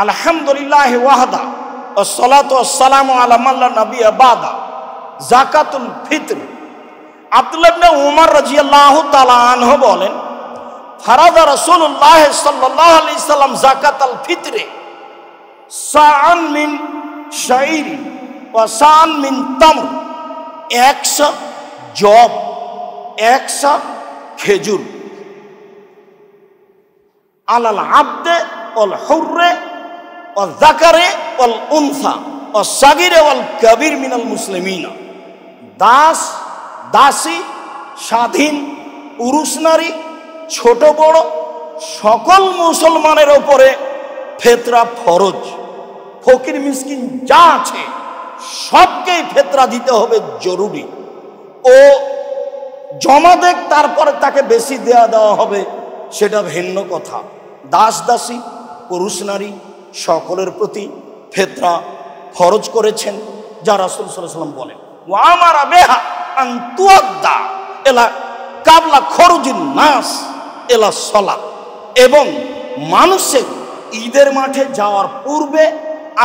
আলহামদুলিল্লাহ ওয়াহদা ওয়াসসালাতু ওয়াসসালামু আলা মান লা নাবিয়্যা বাদা। যাকাতুল ফিতর। আব্দুল্লাহ ইবনে উমর রাদিয়াল্লাহু তাআলা আনহু বলেন, ফারাদা রাসূলুল্লাহ সাল্লাল্লাহু আলাইহি সাল্লাম যাকাতাল ফিতরে সাআন মিন শাইরি ওয়া সাআন মিন তামর। 100 জব, 100 খেজুর, আলাল আবদে ওয়াল হুররে ওয়াল যাকারে ওয়াল উনসা ওয়াস সাগীরে ওয়াল কাবীর মিনাল মুসলিমিনা। দাস, দাসী, স্বাধীন, পুরুষ নারী, ছোট বড় সকল মুসলমানের ওপরে ফেতরা ফরজ। ফকির মিসকিন যা আছে সবকেই ফেতরা দিতে হবে, জরুরি। ও জমা দেখ, তারপরে তাকে বেশি দেওয়া হবে, সেটা ভিন্ন কথা। দাস দাসী, পুরুষ নারী সকলের প্রতি ফেতরা ফরজ করেছেন, যা রাসূল সাল্লাল্লাহু আলাইহি ওয়াসাল্লাম বলেন, ওয়া আমারা বিহা আন তুআদ্দা ইলা কাবলা খরুজিন নাস ইলা সালাত। এবং মানুষের ঈদের মাঠে যাওয়ার পূর্বে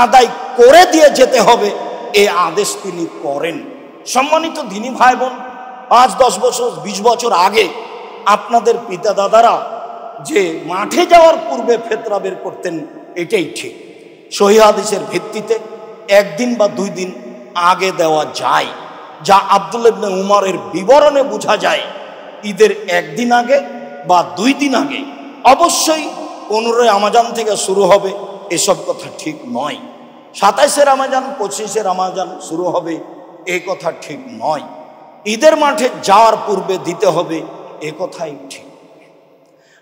আদায় করে দিয়ে যেতে হবে, এই আদেশ তিনি করেন। সম্মানিত দিনী ভাই বোন, 5-10 বছর 20 বছর আগে আপনাদের পিতা দাদারা যে মাঠে যাওয়ার পূর্বে ফেতরা বের করতেন, এটাই ঠিক। সহিহ হাদিসের ভিত্তিতে 1 দিন বা 2 দিন আগে দেওয়া যায়, যা আব্দুল্লাহ ইবনে উমরের বিবরণে বোঝা যায়। ঈদের 1 দিন আগে বা 2 দিন আগে, অবশ্যই 15 রমজান থেকে শুরু হবে, এসব কথা ঠিক নয়। 27 রমজান 25 রমজান শুরু হবে, এই কথা ঠিক নয়। ঈদের মাঠে যাওয়ার পূর্বে দিতে হবে, এ কথাই ঠিক।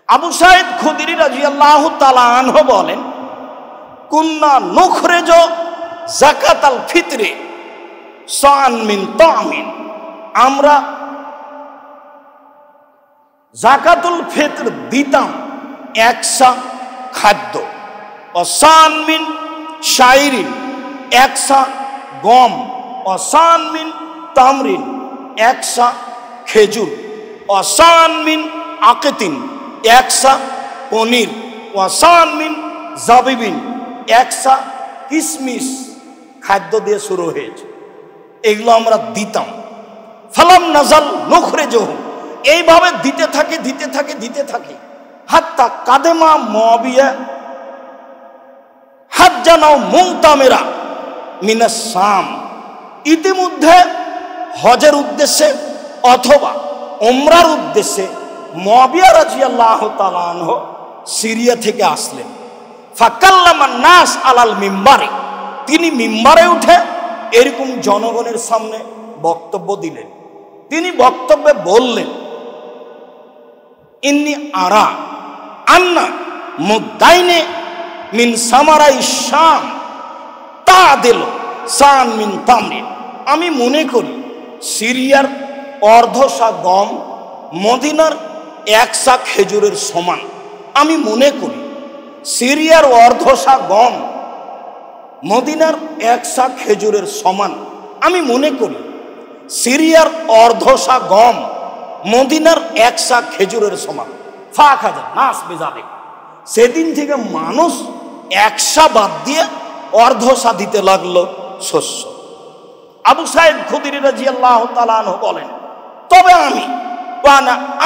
আবু সাঈদ খুদরি রাদিয়াল্লাহু তাআলা আনহু বলেন, কুন্না নুখরিজু যাকাতাল ফিতরে সাআন মিন তামিন। আমরা যাকাতুল ফিতর দিতাম 100 খাদ্য, ও সাআন মিন শাইরিন 100 গম, ও সাআন মিন তামরিন 100 খেজুর, ও সাআন মিন আকিতিন 100 পনির, ও সাআন মিন জাবিবিন 100 কিশমিশ। খাদ্য দিয়ে শুরু হয়েছে, এগুলো আমরা দিতাম। ফালাম নাজাল নুখরিজুহু, এইভাবে দিতে থাকে হাত্তা কাদেমা মুআবিয়া হাজ্জানাও মুতামিরা মিনাস শাম। ইতিমধ্যে হজের উদ্দেশ্যে অথবা উমরার উদ্দেশ্যে মুআবিয়া রাদিয়াল্লাহু তাআলা আনহু সিরিয়া থেকে আসলেন। ফাকাল্লামান নাস আলাল মিম্বারে, তিনি মিম্বারে উঠে এরকম জনগণের সামনে বক্তব্য দিলেন। তিনি বক্তব্যে বললেন, ইন্নী আরা আন্না মুদাইনে মিন সামারাই শাম তাদিল সান মিন তামরিন। আমি মনে করি সিরিয়ার অর্ধশা গম মদিনার 100 খেজুরের সমান। আমি মনে করি সিরিয়ার অর্ধশা গম মদিনার 100 খেজুরের সমান। আমি মনে করি সিরিয়ার অর্ধশা গম মদিনার 100 খেজুরের সমান। ফাখাজা নাস বিজালিক। সেদিন থেকে মানুষ 100 বাদ দিয়ে অর্ধশা দিতে লাগলো শস্য। আবু সাঈদ খুদরি রাদিয়াল্লাহু তাআলা আনহু বলেন, তবে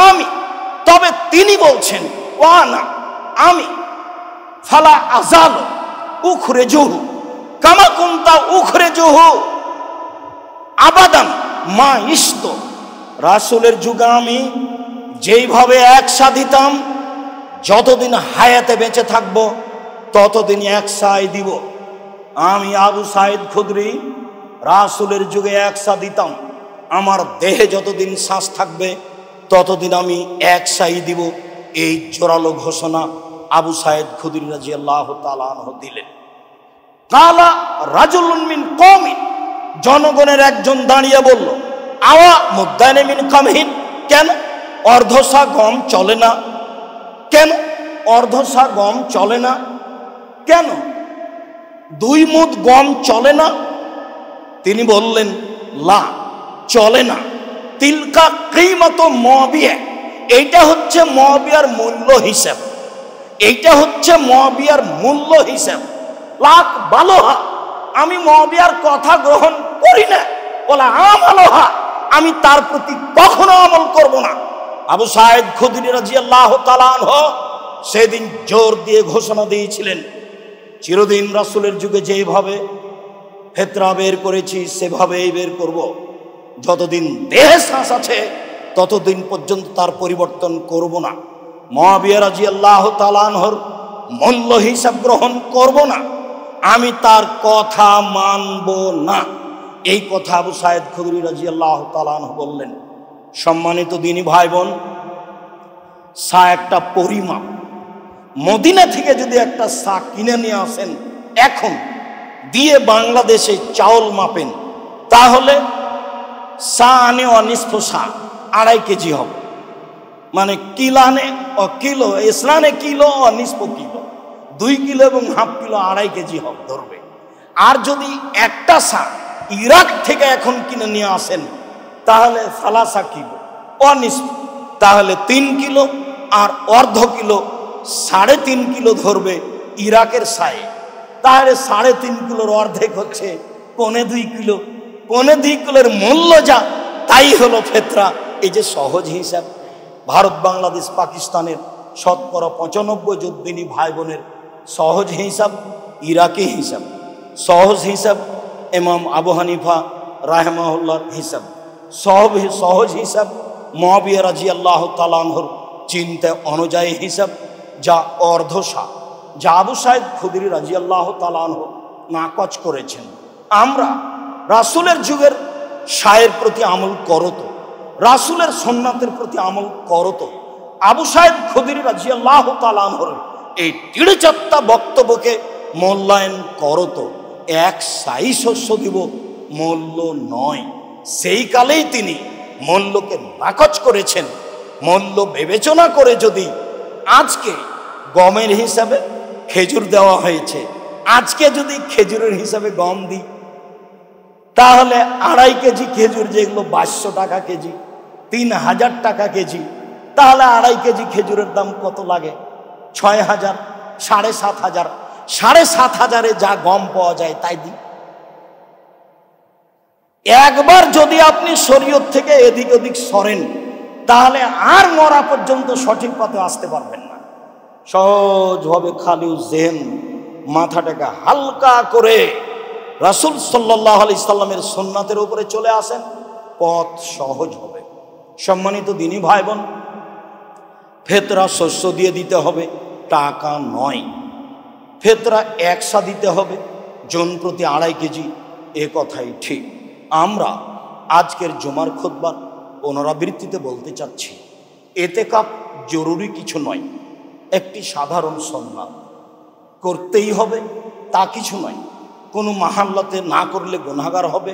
আমি তবে তিনি বলছেন, আমি ফালা আজাল উখরিজুহু কামা কুনতা উখরিজুহু আবাদান মা ইশতু। রাসূলের যুগে আমি যেইভাবে 100 দিতাম, যতদিন হায়াতে বেঁচে থাকব ততদিন 100 দিব। আমি আবু সাঈদ খুদরি রাসূলের যুগে 100 দিতাম, আমার দেহে যতদিন শ্বাস থাকবে ততদিন আমি 100 দিব। এই জোরালো ঘোষণা আবু সাঈদ খুদরি রাদিয়াল্লাহু তাআলা আনহু দিলেন। কালা রাজুলুন মিন কওমি, জনগণের একজন দাঁড়িয়ে বলল, আওয়া মুদাইনে মিন কামহিন, কেন অর্ধশা গম চলে না? কেন অর্ধশা গম চলে না? কেন 2 মুদ গম চলে না? তিনি বললেন, লা, চলে না। তিলকা কিমাতু মুআবিয়া, এইটা হচ্ছে মুআবিয়ার মূল্য হিসাব, এইটা হচ্ছে মুআবিয়ার মূল্য হিসাব। লাখ বালোহা, আমি মুআবিয়ার কথা গ্রহণ করি না, বলে আমালোহা, আমি তার প্রতি কখনো আমল করব না। আবু সাঈদ খুদরি রাদিয়াল্লাহু তাআলা আনহু সেদিন জোর দিয়ে ঘোষণা দিয়েছিলেন, চিরদিন রাসূলের যুগে যেভাবে ফিতরা বের করেছি সেভাবেই বের করব, যতদিন দেহে শ্বাস আছে ততদিন পর্যন্ত তার পরিবর্তন করব না। মুআবিয়া রাদিয়াল্লাহু তাআলা আনহুর মূল্য হিসাব গ্রহণ করব না, আমি তার কথা মানব না। এই কথা আবু সাঈদ খুদরি রাদিয়াল্লাহু তাআলা আনহু বললেন। সম্মানিত দিনী ভাই বোন, সা একটা পরিমাপ। মদিনা থেকে যদি একটা সা কিনে নিয়ে আসেন এখন, দিয়ে বাংলাদেশে চাউল মাপেন, তাহলে সা আনে অনিষ্প সা 2.5 কেজি হবে। মানে কিলানে ও কিলো, ইসলানে কিলো অনিষ্প কিলো, 2 কিলো এবং হাফ কিলো 2.5 কেজি হবে ধরবে। আর যদি একটা সা ইরাক থেকে এখন কিনে নিয়ে আসেন, তাহলে সালাসা কিলো অনিষ্প, তাহলে 3 কিলো আর অর্ধ কিলো 3.5 কিলো ধরবে ইরাকের সায়ে। তাহলে 3.5 কিলোর অর্ধেক হচ্ছে 1.25 কিলো। 1.25 কিলোর মূল্য যা, তাই হলো ফিতরা। এই যে সহজ হিসাব, ভারত বাংলাদেশ পাকিস্তানের 95% যোদ্দিনী ভাই বোনের সহজ হিসাব, ইরাকি হিসাব, সহজ হিসাব ইমাম আবু হানিফা রাহিমাহুল্লাহর হিসাব, সহজ হিসাব মুআবিয়া রাদিয়াল্লাহু তাআলা আনহুর চিন্তা অনুযায়ী হিসাব, যা অর্ধশা, যা আবু সাঈদ খুদরি রাদিয়াল্লাহু তাআলা আনহু নাকচ করেছেন। আমরা রাসূলের যুগের শায়ের প্রতি আমল করতো, রাসূলের সুন্নাতের প্রতি আমল করতো। আবু সাঈদ খুদরি রাদিয়াল্লাহু তাআলা আনহুর এই 3-4টা বক্তব্যকে মূল্যায়ন করতো। এক সাই শস্য দিব মূল্য নয়, সেই কালেই তিনি মূল্যকে নাকচ করেছেন। মূল্য বিবেচনা করে যদি আজকে গমের হিসাবে খেজুর দেওয়া হয়েছে, আজকে যদি খেজুরের হিসাবে গম দিই, তাহলে 2.5 কেজি খেজুর, যেগুলো 2200 টাকা কেজি, 3000 টাকা কেজি, তাহলে 2.5 কেজি খেজুরের দাম কত লাগে? 6000, 7500। 7500-এ যা গম পাওয়া যায় তাই দিই। একবার যদি আপনি শরীয়ত থেকে এদিক ওদিক সরেন, তাহলে আর মরা পর্যন্ত সঠিক পথে আসতে পারবেন না। সহজভাবে খালি জেহেন, মাথাটাকে হালকা করে রাসূল সাল্লাল্লাহু আলাইহি সাল্লামের সুন্নাতের উপরে চলে আসেন, পথ সহজ হবে। সম্মানিত দিনী ভাই বোন, ফিতরা শস্য দিয়ে দিতে হবে, টাকা নয়। ফিতরা একসা দিতে হবে, জন প্রতি 2.5 কেজি, এ কথাই ঠিক। আমরা আজকের জুমার খুতবার পুনরাবৃত্তিতে বলতে চাচ্ছি, ইতিকাফ জরুরি কিছু নয়, একটি সাধারণ সুন্নাত, করতেই হবে তা কিছু নয়। কোনো মাহাল্লাতে না করলে গুনাহগার হবে,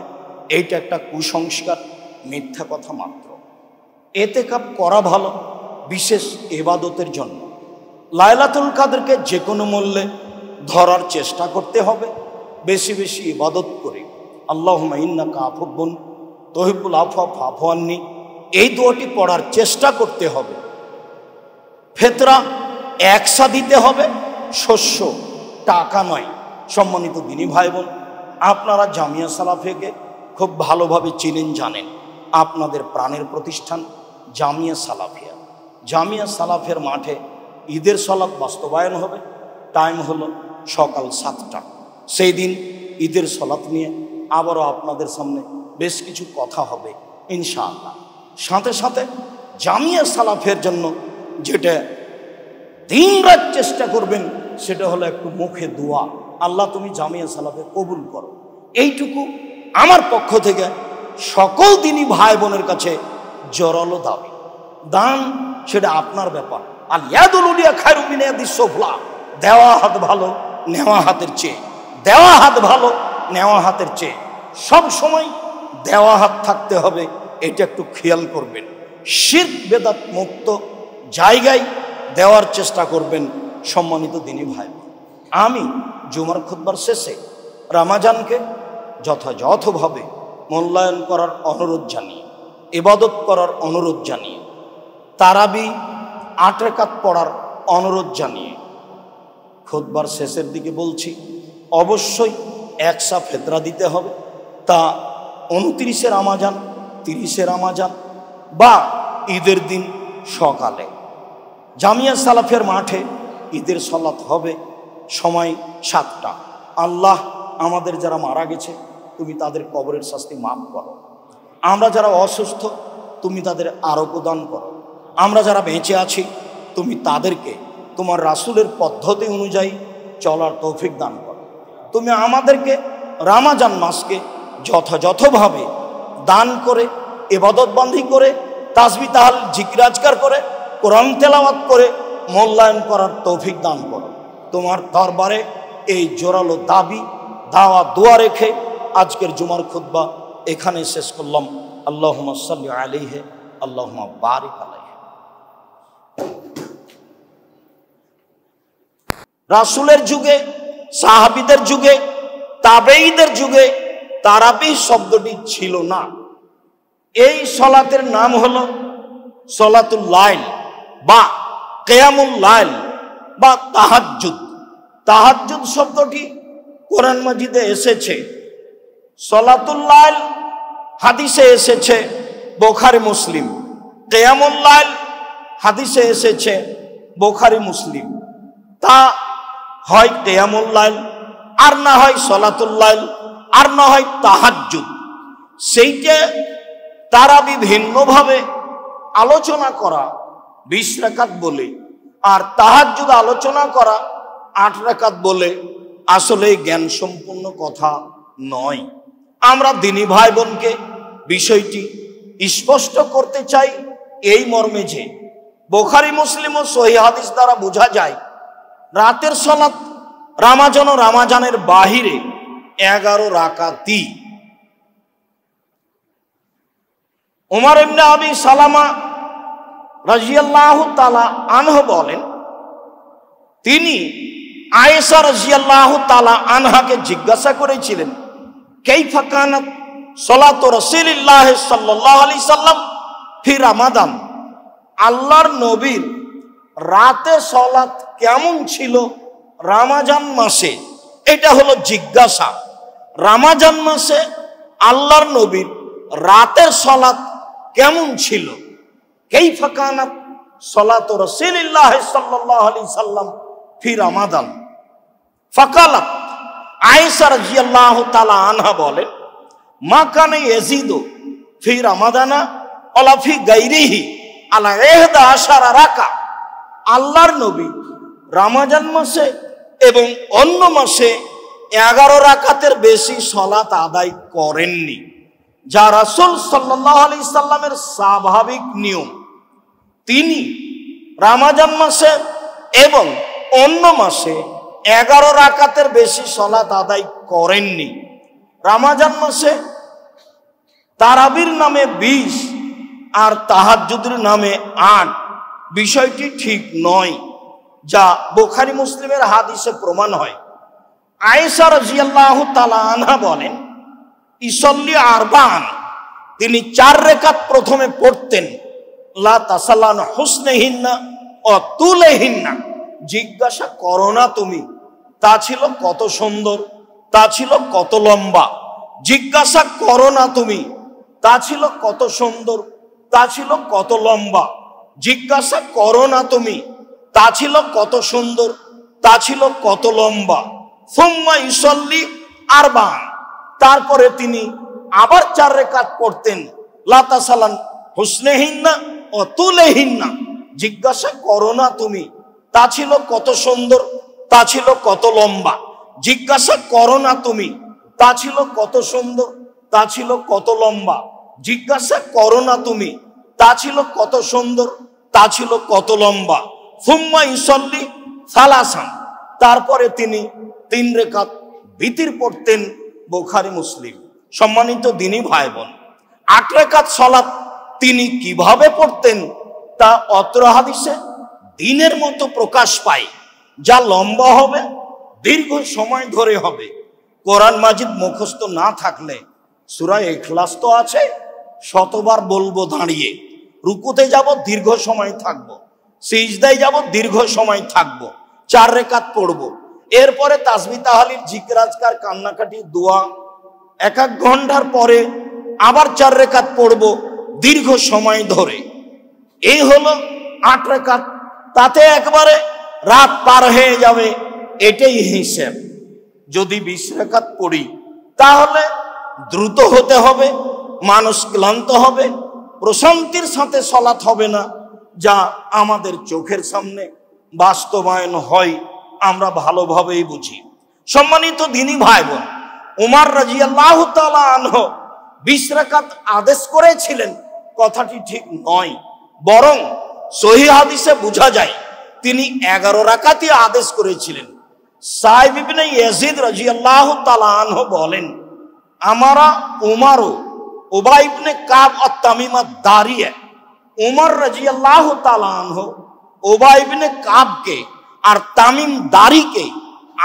এইটা একটা কুসংস্কার, মিথ্যা কথা মাত্র। ইতিকাফ করা ভালো বিশেষ ইবাদতের জন্য। লাইলাতুল কদরকে যে কোনো মূল্যে ধরার চেষ্টা করতে হবে, বেশি বেশি ইবাদত করে। আল্লাহুম্মা ইন্নাকা আফুবুন তুহিব্বুল আফওয়া ফা'ফু আন্নি, এই দোয়াটি পড়ার চেষ্টা করতে হবে। ফিতরা একসা দিতে হবে, শস্য, টাকা নয়। সম্মানিত দিনী ভাই বোন, আপনারা জামিয়া সালাফিয়াকে খুব ভালোভাবে চিনেন, জানেন। আপনাদের প্রাণের প্রতিষ্ঠান জামিয়া সালাফিয়া। জামিয়া সালাফিয়ার মাঠে ঈদের সালাত বাস্তবায়ন হবে। টাইম হলো সকাল 7টা। সেই দিন ঈদের সালাত নিয়ে আবারও আপনাদের সামনে বেশ কিছু কথা হবে ইনশাআল্লাহ। সাথে সাথে জামিয়া সালাফিয়ার জন্য যেটা দিনরাত চেষ্টা করবেন, সেটা হলো একটু মুখে দোয়া, আল্লাহ তুমি জামিয়া সালাফে কবুল করো। এইটুকু আমার পক্ষ থেকে সকল দিনী ভাই বোনের কাছে জোরালো দাবি। দান সেটা আপনার ব্যাপার। আল ইয়াদুল উলিয়া খায়রুম মিন ইয়াদিস সুফলা, দেওয়া হাত ভালো নেওয়া হাতের চেয়ে, দেওয়া হাত ভালো নেওয়া হাতের চেয়ে। সব সময় দেওয়া হাত থাকতে হবে, এটা একটু খেয়াল করবেন। শিরক বেদাত মুক্ত জায়গায় দেওয়ার চেষ্টা করবেন। সম্মানিত দিনী ভাই, আমি জুমার খুতবার শেষে রমজানকে যথাযথভাবে মূল্যায়ন করার অনুরোধ জানিয়ে, ইবাদত করার অনুরোধ জানিয়ে, তারাবি 8 রাকাত পড়ার অনুরোধ জানিয়ে খুতবার শেষের দিকে বলছি, অবশ্যই একসা ফেতরা দিতে হবে। তা 29-এ রমাজান, 30-এ রমাজান বা ঈদের দিন সকালে জামিয়া সালাফের মাঠে ঈদের সালাত হবে, সময় 7টা। আল্লাহ আমাদের যারা মারা গেছে তুমি তাদের কবরের শাস্তি মাফ করো, আমরা যারা অসুস্থ তুমি তাদের আরোগ্য দান করো, আমরা যারা বেঁচে আছি তুমি তাদেরকে তোমার রাসূলের পদ্ধতি অনুযায়ী চলার তৌফিক দান করো। তুমি আমাদেরকে রমাজান মাসকে যথাযথভাবে দান করে, ইবাদতবন্দি করে, তাসবিহ তাহলিল জিকির আজকার করে, কোরআন তেলাওয়াত করে মূল্যায়ন করার তৌফিক দান করো। তোমার দরবারে এই জোরালো দাবি, দাওয়া, দোয়া রেখে আজকের জুমার খুতবা এখানে শেষ করলাম। আল্লাহুম্মা সাল্লি আলাইহি, আল্লাহুম্মা বারিক আলাইহি। রাসূলের যুগে, সাহাবীদের যুগে, তাবেঈদের যুগে তারাবিহ শব্দটি ছিল না। এই সালাতের নাম হলো সালাতুল লাইল বা কিয়ামুল লাইল বা তাহাজ্জুদ। তাহাজ্জুদ শব্দটি কোরআন মাজিদে এসেছে, সালাতুল লাইল হাদিসে এসেছে বুখারী মুসলিম, কিয়ামুল লাইল হাদিসে এসেছে বুখারী মুসলিম। তা হয় কিয়ামুল লাইল, আর না হয় সালাতুল লাইল, আর না হয় তাহাজ্জুদ। সেইটা তারাবি ভিন্নভাবে আলোচনা করা 20 রাকাত বলে, আর তাহাজ্জুদ আলোচনা করা 8 রাকাত বলে আসলে জ্ঞান সম্পূর্ণ কথা নয়। আমরা দিনী ভাই বোনকে বিষয়টি স্পষ্ট করতে চাই এই মর্মে যে বুখারী মুসলিম ও সহিহ হাদিস দ্বারা বোঝা যায় রাতের সালাত রমাজান ও রমাজানের বাহিরে 11 রাকাতই। উমর ইবনে আবি সালামা রাদিয়াল্লাহু তাআলা আনহু বলেন, তিনি আয়েশা রাদিয়াল্লাহু তাআলা আনহাকে জিজ্ঞাসা করেছিলেন, কাইফা কানাত সালাতু রাসূলিল্লাহ সাল্লাল্লাহু আলাইহি সাল্লাম ফি রমাদান, আল্লাহর নবীর রাতে সালাত কেমন ছিল রমজান মাসে। এটা হলো জিজ্ঞাসা। রমজান মাসে আল্লাহর নবীর রাতের সালাত কেমন ছিল। কাইফা কানাত সালাতু রাসূলিল্লাহ সাল্লাল্লাহু আলাইহি সাল্লাম ফি রমাদান। ফাকালাত, আয়েশা রাদিয়াল্লাহু তাআলা আনহা বলেন, মা কানা ইয়াজিদু ফি রমাদানা ওয়ালা ফি গায়রিহি আলা 11 রাকা। আল্লাহর নবী রমজান মাসে এবং অন্য মাসে 11 রাকাতের বেশি সালাত আদায় করেননি, যা রাসূল সাল্লাল্লাহু আলাইহি সাল্লামের স্বাভাবিক নিয়ম। তিনি রমজান মাসে এবং অন্য মাসে 11 রাকাতের বেশি সালাত আদায় করেননি। রমজান মাসে তারাবির নামে 20 আর তাহাজ্জুদের নামে 8, বিষয়টি ঠিক নয়, যা বুখারী মুসলিমের হাদিসে প্রমাণ হয়। আয়েশা রাদিয়াল্লাহু তাআলা আনহা বলেন, ইসল্লি আরবান, তিনি 4 রাকাত প্রথমে পড়তেন, লা তাসালান হুসনিহিন্না ও তুলিহিন্না, জিজ্ঞাসা করো না তুমি তা ছিল কত সুন্দর, তা ছিল কত লম্বা। জিজ্ঞাসা করো না তুমি তা ছিল কত সুন্দর, তা ছিল কত লম্বা। জিজ্ঞাসা করো না তুমি তা ছিল কত সুন্দর, তা ছিল কত লম্বা। সুম্মা ইসল্লি আরবান, তারপরে তিনি আবার 4 রাকাত পড়তেন, লা তাসালান হুসনিহিন্না ও তুলিহিন্না, জিজ্ঞাসা করো না তুমি তা ছিল কত সুন্দর, তা ছিল কত লম্বা। জিজ্ঞাসা করো না তুমি তা ছিল কত সুন্দর, তা ছিল কত লম্বা। জিজ্ঞাসা করো না তুমি তা ছিল কত সুন্দর, তা ছিল কত লম্বা। সুম্মা ইসল্লি সালাসান, তারপরে তিনি 3 রাকাত ভিতর পড়তেন। বুখারী মুসলিম। সম্মানিত দিনী ভাই বোন, 8 রাকাত সালাত তিনি কিভাবে পড়তেন তা অত্র হাদিসে দিনের মতো প্রকাশ পায়, যা লম্বা হবে, দীর্ঘ সময় ধরে হবে। কোরআন মাজিদ মুখস্থ না থাকলে সূরা ইখলাস তো আছে, শতবার বলবো দাঁড়িয়ে। রুকুতে যাব, দীর্ঘ সময় থাকবো। সিজদায় যাব, দীর্ঘ সময় থাকবো। 4 রাকাত পড়বো। এরপরে তাসবিহ তাহলিল জিকির আজকার কান্নাকাটি দোয়া, 1 ঘন্টার পরে আবার 4 রাকাত পড়ব দীর্ঘ সময় ধরে। এই হলো 8 রাকাত, তাতে একবারে রাত পার হয়ে যাবে, এটাই হিসাব। যদি 20 রাকাত পড়ি তাহলে দ্রুত হতে হবে, মানুষ ক্লান্ত হবে, প্রশান্তির সাথে সালাত হবে না, যা আমাদের চোখের সামনে বাস্তবায়ন হয় আমরা ভালোভাবেই বুঝি। সম্মানিত দ্বীনি ভাই বোন, উমর রাদিয়াল্লাহু তাআলা আনহু 20 রাকাত আদেশ করেছিলেন কথাটি ঠিক নয়, বরং সহিহ হাদিসে বোঝা যায় তিনি 11 রাকাতই আদেশ করেছিলেন। সাইব ইবনে ইয়াজিদ রাদিয়াল্লাহু তাআলা আনহু বলেন, আমারা উমারও উবাই ইবনে কাব আত-তামিম আদ-দারিয়া, উমর রাদিয়াল্লাহু তাআলা আনহু উবাই ইবনে কাবকে আর তামিম দারিকে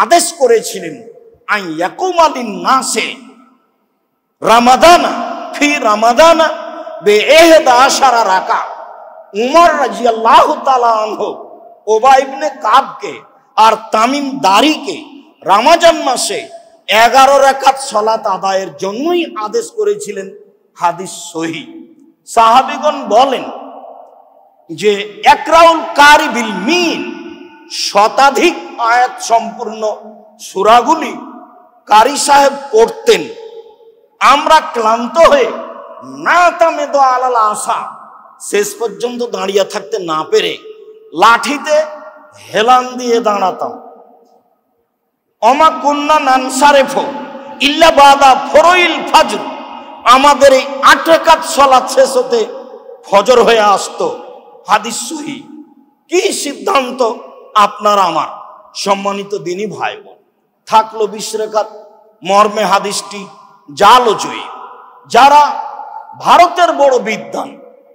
আদেশ করেছিলেন আন ইয়াকুমা লিন-নাসে রামাদানা ফি রামাদানা বে-11 রাকা। উমর রাদিয়াল্লাহু তাআলা আনহু উবাই ইবনে কাবকে আর তামিম দারিকে রমজান মাসে 11 রাকাত সালাত আদায়ের জন্যই আদেশ করেছিলেন। হাদিস সহিহ। সাহাবীগণ বলেন যে একরাউল কারি বিল মিন, শতাধিক আয়াত সম্পূর্ণ সূরাগুলি কারি সাহেব পড়তেন। আমরা ক্লান্ত হয়ে না তামেদো আলাল আসা, শেষ পর্যন্ত দাঁড়িয়ে থাকতে না পেরে লাঠিতে হেলান দিয়ে দাঁড়াতাম। অমা কুন্না নানসারেফ ইল্লা বাদা ফরইল ফজর, আমাদের এই 8 রাকাত সালাত শেষ হতে ফজর হয়ে আসতো। হাদিস সহিহ। কি সিদ্ধান্ত আপনার আমার! সম্মানিত দ্বীনি ভাই বোন, থাকলো 20 রাকাত, মর্মে হাদিসটি জালজয়ী। যারা ভারতের বড় বিদ্বান,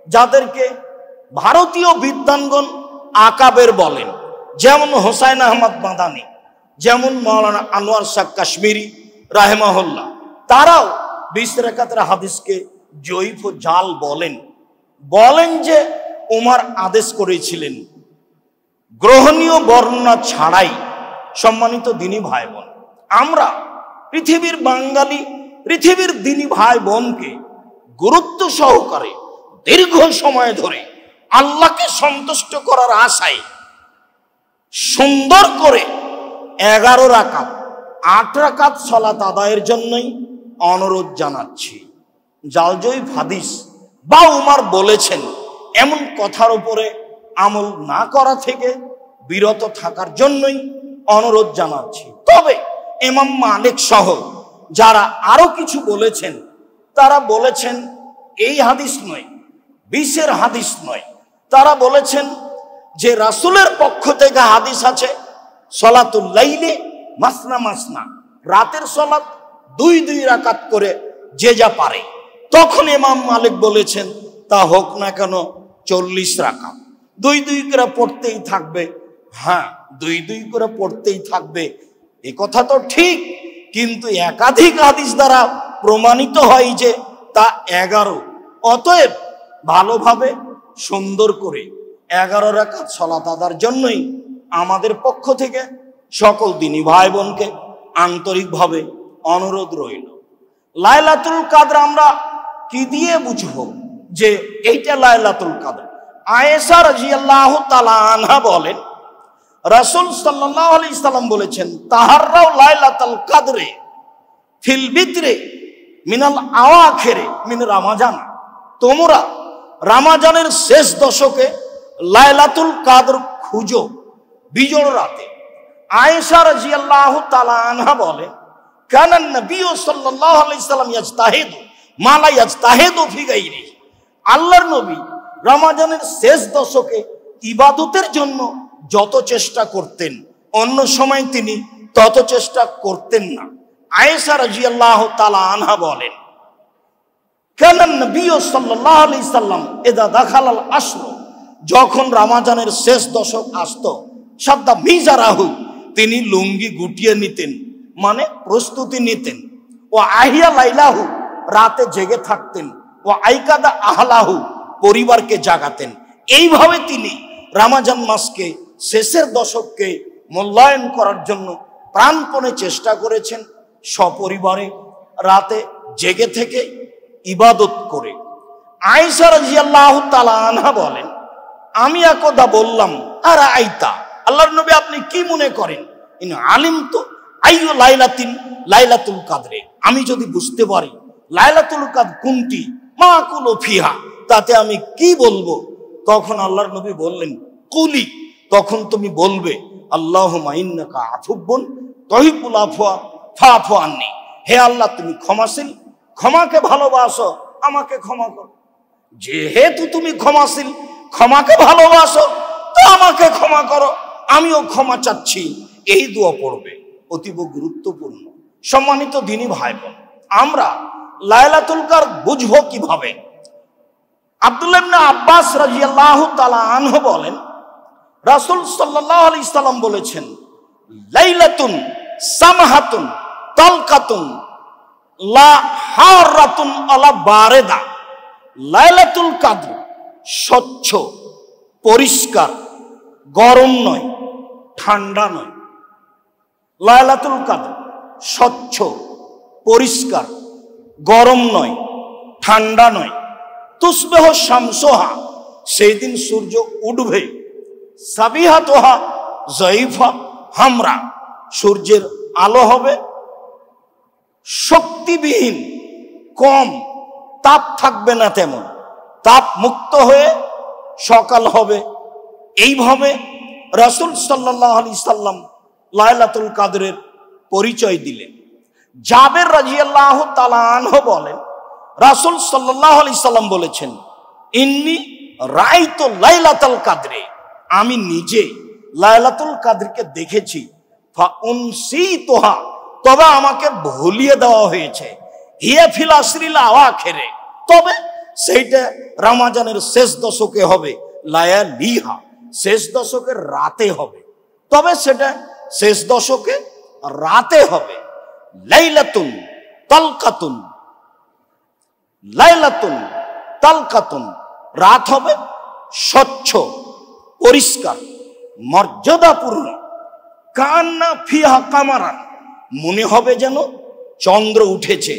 যাদেরকে ভারতীয় বিদ্বানগণ আকাবের বলেন, যেমন হোসাইন আহমদ মাদানী, যেমন মাওলানা আনোয়ার শাহ কাশ্মীরি রাহিমাহুল্লাহ, তারাও 20 রাকাতের হাদিসকে জয়ীফ ও জাল বলেন যে উমর আদেশ করেছিলেন গ্রহণীয় বর্ণনা ছাড়াই। সম্মানিত দ্বীনি ভাই বোন, আমরা পৃথিবীর বাঙালি, পৃথিবীর দ্বীনি ভাই বোনকে গুরুত্ব সহকারে দীর্ঘ সময় ধরে আল্লাহকে সন্তুষ্ট করার আশায় সুন্দর করে 11 রাকাত 8 রাকাত সালাত আদায়ের জন্যই অনুরোধ জানাচ্ছি। জালজয়ী হাদিস বা উমর বলেছেন এমন কথার উপরে আমল না করা থেকে বিরত থাকার জন্যই অনুরোধ জানাচ্ছি। তবে ইমাম মালিক সহ যারা আরো কিছু বলেছেন, তারা বলেছেন এই হাদিস নয়, 20-এর হাদিস নয়, তারা বলেছেন যে রাসূলের পক্ষ থেকে হাদিস আছে সলাতুল লাইলে মাসনা মাসনা, রাতের সালাত 2 রাকাত করে যে যা পারে। তখন ইমাম মালিক বলেছেন তা হোক না কেন 40 রাকাত, 2 করে পড়তেই থাকবে। হ্যাঁ, 2 করে পড়তেই থাকবে, এ কথা তো ঠিক, কিন্তু একাধিক হাদিস দ্বারা প্রমাণিত হয় যে তা 11। অতএব ভালোভাবে সুন্দর করে 11 রাকাত সালাত আদার জন্যই আমাদের পক্ষ থেকে সকল দ্বীনি ভাই বোনকে আন্তরিকভাবে অনুরোধ রইল। লাইলাতুল কাদর আমরা কি দিয়ে বুঝবো যে এইটা লাইলাতুল কাদর? আয়েশা রাদিয়াল্লাহু তাআলা আনহা বলেন, রাসূল সাল্লাল্লাহু আলাইহি সাল্লাম বলেছেন, তাহাররাও লাইলাতুল কাদরে ফিল বিদরে মিনাল আওয়াখিরে মিন রমাজান, তোমরা রমাজানের শেষ দশকে লাইলাতুল কাদর খুঁজো বিজোড় রাতে। আয়েশা রাদিয়াল্লাহু তাআলা আনহা বলে, কানা নবী সাল্লাল্লাহু আলাইহি সাল্লাম ইয়াজতাহিদু মা লা ইয়াজতাহিদু ফি গায়রি, আল্লাহর নবী রমাজানের শেষ দশকে ইবাদতের জন্য যত চেষ্টা করতেন, অন্য সময় তিনি তত চেষ্টা করতেন না। আয়েশা রাদিয়াল্লাহু তাআলা আনহা বলেন, কানা নবী সাল্লাল্লাহু আলাইহি সাল্লাম ইদা দাখালাল আশর, যখন রমাজানের শেষ দশক আসতো, সাদ্দা মিজারাহু, তিনি লুঙ্গি গুটিয়ে নিতেন, মানে প্রস্তুতি নিতেন। ও আহিয়া লাইলাহু, রাতে জেগে থাকতেন। ও আইকাদা আহলাহু, পরিবারকে জাগাতেন। এইভাবে তিনি রমজান মাসকে, শেষের দশককে মূল্যায়ন করার জন্য প্রাণপণে চেষ্টা করেছেন সপরিবারে রাতে জেগে থেকে ইবাদত করে। আয়েশা রাদিয়াল্লাহু তাআলা আনহা বলেন, আমি একদা বললাম, আর আইতা, আল্লাহর নবী আপনি কি মনে করেন, ইন আলিম তো আইয়ু লাইলাতিন লাইলাতুল কাদরে, আমি যদি বুঝতে পারি লাইলাতুল কাদর কোনটি, মা কুলু ফিহা, তাতে আমি কি বলবো? তখন আল্লাহর নবী বললেন, কুলি, তখন তুমি বলবে আল্লাহুম্মা ইন্নাকা আফুবুন তুহিব্বুল আফওয়া ফাফু আন্নি, হে আল্লাহ তুমি ক্ষমাশীল, ক্ষমাকে ভালোবাসো, আমাকে ক্ষমা করো। যেহেতু তুমি ক্ষমাশীল, ক্ষমাকে ভালোবাসো, তো আমাকে ক্ষমা করো, আমিও ক্ষমা চাচ্ছি। এই দোয়া পড়বে, অতীব গুরুত্বপূর্ণ। সম্মানিত দ্বীনি ভাই বোন, আমরা লাইলাতুল কাদর বুঝবো কিভাবে? আব্দুল্লাহ ইবনে আব্বাস রাদিয়াল্লাহু তাআলা আনহু বলেন, রাসূল সাল্লাল্লাহু আলাইহি সাল্লাম বলেছেন, লাইলাতুন সামাহাতুন তালকাতুন লা হারাতুন আলা বারেদা, লাইলাতুল কাদর স্বচ্ছ, পরিষ্কার, গরম নয়, ঠান্ডা নয়। লাইলাতুল কাদর স্বচ্ছ, পরিষ্কার, গরম নয়, ঠান্ডা নয়। তুসবিহ শামসুহা, সেই দিন সূর্য উঠবে। সাবিহাতুহা যায়ফা হামরা, সূর্যের আলো হবে শক্তিবিহীন, কম, তাপ থাকবে না তেমন, তাপ মুক্ত হয়ে সকাল হবে। এইভাবে রাসূল সাল্লাল্লাহু আলাইহি সাল্লাম লাইলাতুল কাদরের পরিচয় দিলেন। জাবের রাদিয়াল্লাহু তাআলা আনহু বলেন, রাসূল সাল্লাল্লাহু আলাইহি সাল্লাম বলেছেন, ইন্নী রাআইতু লাইলাতুল কাদরে, আমি নিজে লাইলাতুল কাদরকে দেখেছি। ফা উনসিতুহা, তবে আমাকে ভুলিয়ে দেওয়া হয়েছে। হিয়া ফিল আশরিল আওয়াখিরে, তবে সেইটা রমজানের শেষ দশকে হবে। লায়ালিহা, শেষ দশকের রাতে হবে, তবে সেটা শেষ দশকে রাতে হবে। লাইলাতুন তালকাতুন, লাইলাতুন তালকাতুন, রাত হবে স্বচ্ছ, পরিষ্কার, মর্যাদাপূর্ণ। কান্না ফিহা কামারান, মনে হবে যেন চন্দ্র উঠেছে,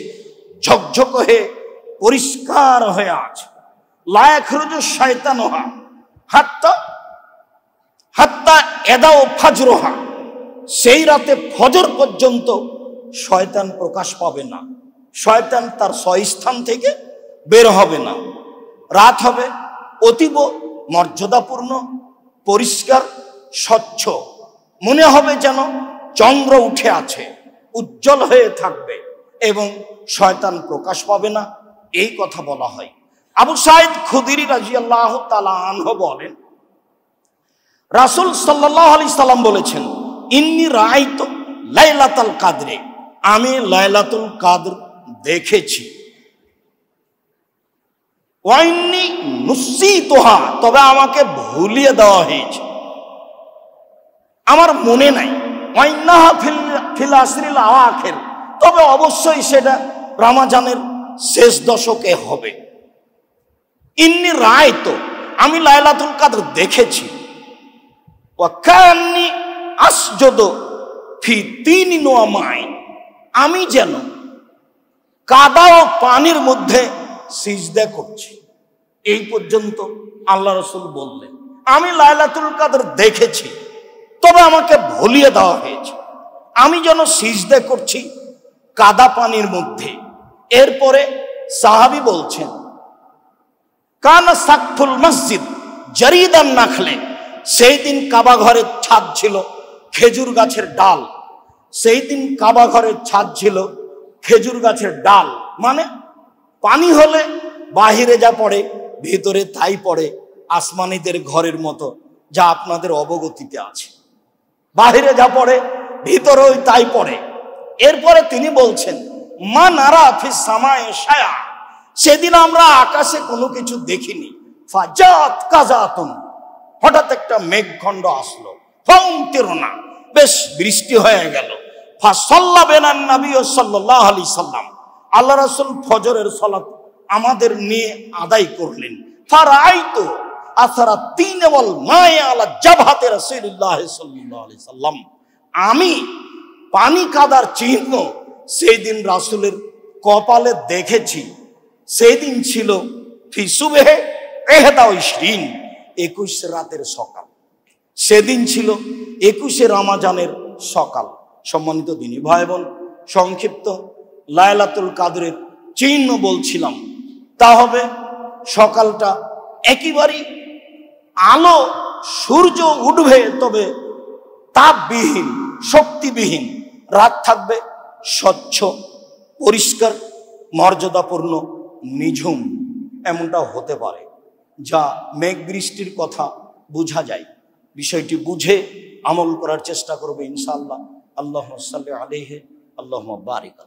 ঝকঝক হয়ে পরিষ্কার হয়ে আছে। লা ইয়াখরুজু শায়তানুহা হাত্তা হাত্তা এদাও ফাজরুহা, সেই রাতে ফজর পর্যন্ত শয়তান প্রকাশ পাবে না, শয়তান তার স্বস্থান থেকে বের হবে না। রাত হবে অতীব মর্যাদাপূর্ণ, পরিষ্কার, স্বচ্ছ, মনে হবে যেন চন্দ্র উঠে আছে, উজ্জ্বল হয়ে থাকবে এবং শয়তান প্রকাশ পাবে না, এই কথা বলা হয়। আবু সাঈদ খুদরি রাদিয়াল্লাহু তাআলা আনহু বলেন, রাসূল সাল্লাল্লাহু আলাইহি সাল্লাম বলেছেন, ইন্নী রাআইতু লাইলাতুল কাদরে, আমি লাইলাতুল কাদর দেখেছি। ওয়া ইন্নী নুসিতুহা, তবে আমাকে ভুলিয়ে দেওয়া হয়েছে, আমার মনে নাই। ওয়া ইন্নাহা ফিল আশরিল আওয়াখির, তবে অবশ্যই সেটা রমজানের শেষ দশকে হবে। ইন্নী রাআইতু, আমি লাইলাতুল কাদর দেখেছি। ওয়া কান্নী আসজুদু ফি তিনিন ওয়া মাইন, আমি যেন কাদা ও পানির মধ্যে সিজদা করছি। এই পর্যন্ত আল্লাহ রাসূল বললেন, আমি লাইলাতুল কাদর দেখেছি, তবে আমাকে ভুলিয়ে দেওয়া হয়েছে, আমি যেন সিজদা করছি কাদা পানির মধ্যে। এরপরে সাহাবী বলছেন, কানা সাকফুল মসজিদ জারিদান নাখলে, সেই দিন কাবা ঘরের ছাদ ছিল খেজুর গাছের ডাল। সেই দিন কাবা ঘরের ছাদ ছিল খেজুর গাছের ডাল, মানে পানি হলে বাহিরে যা পড়ে ভিতরে তাই পড়ে, আসমানিদের ঘরের মতো, যা আপনাদের অবগতিতে আছে। বাহিরে যা পড়ে ভিতরেও তাই পড়ে। এরপরে তিনি বলছেন, মা নারা ফিস সামায়ে শায়া, সেদিন আমরা আকাশে কোনো কিছু দেখিনি। ফাজাত কাজাতুন, হঠাৎ একটা মেঘখণ্ড আসলো। ফাউমতিরনা, বেশ বৃষ্টি হয়ে গেল। ফাসাল্লা বিনা নবী সাল্লাল্লাহু আলাইহি সাল্লাম, আল্লাহ রাসূল ফজরের সালাত আমাদের নিয়ে আদায় করলেন। ফারাআইতু আসারা তিন ওয়াল মায়ে আলা জাবহাতে রাসূলুল্লাহ সাল্লাল্লাহু আলাইহি সাল্লাম, আমি পানি কাদার চিহ্ন সেই দিন রাসূলের কপালে দেখেছি। সেই দিন ছিল ফি সুবহে 21 রাতের সকাল। সেদিন ছিল 21 রমজানের সকাল। সম্মানিত দিনী ভাই বোন, সংক্ষিপ্ত লাইলাতুল কাদরের চিহ্ন বলছিলাম। তা হবে সকালটা একেবারেই আলো, সূর্য উঠবে তবে তাপবিহীন, শক্তিবিহীন। রাত থাকবে স্বচ্ছ, পরিষ্কার, মর্যাদাপূর্ণ, নিঝুম। এমনটা হতে পারে, যা মেঘ বৃষ্টির কথা বোঝা যায়। বিষয়টি বুঝে আমল করার চেষ্টা করবে ইনশাআল্লাহ। আল্লাহুম্মা সাল্লি আলাইহি, আল্লাহুম্মা বারিক।